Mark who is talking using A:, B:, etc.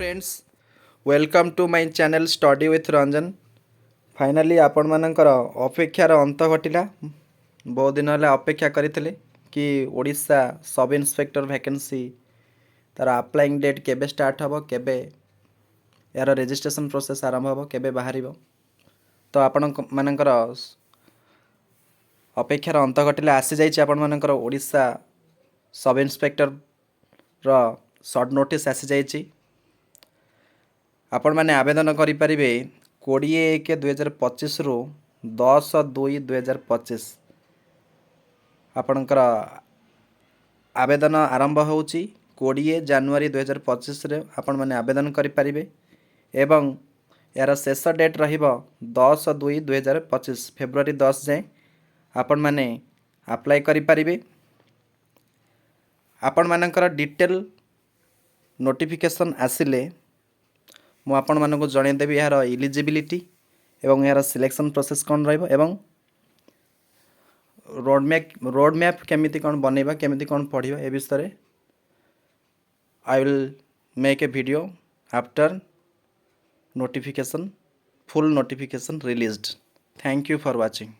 A: Friends welcome to my channel study with Ranjan. Finally आपण मानकर अपेक्षार अंत घटिला। बहुत दिन है अपेक्षा करते कि ओडिशा सब इन्स्पेक्टर वैकेंसी तार अप्लाइंग डेट केबे स्टार्ट हम केबे यार रजिस्ट्रेशन प्रोसेस आरंभ हम केबे बाहर। तो आपण मानकर अपेक्षार अंत घटिला आसी जाइए आपण मानकर ओडिशा सब इन्स्पेक्टर रो सर्ट नोटिस आसी जाइए। आपण मैंने आवेदन करें 20/1/2025 रु 10/2/2025 आपणकर आवेदन आरंभ हो 20 जानुआरी 2025 रे आपण मैंने आवेदन करें एवं यार शेष डेट रहिबो 10/2/2025 फेब्रुआरी 10 जाए आपण मैंने अप्लाई करें। आपण मानकर डिटेल नोटिफिकेशन आसिले मु आपण मानक जनईदेवी यार इलिजिबिलिटी एवं यार सिलेक्शन प्रोसेस कौन रहिबो एवं रोड मैप केमिति कौन बनैबा केमिति कौन पढ़िबा ए विषय I will make a video after notification full notification released. Thank you for watching.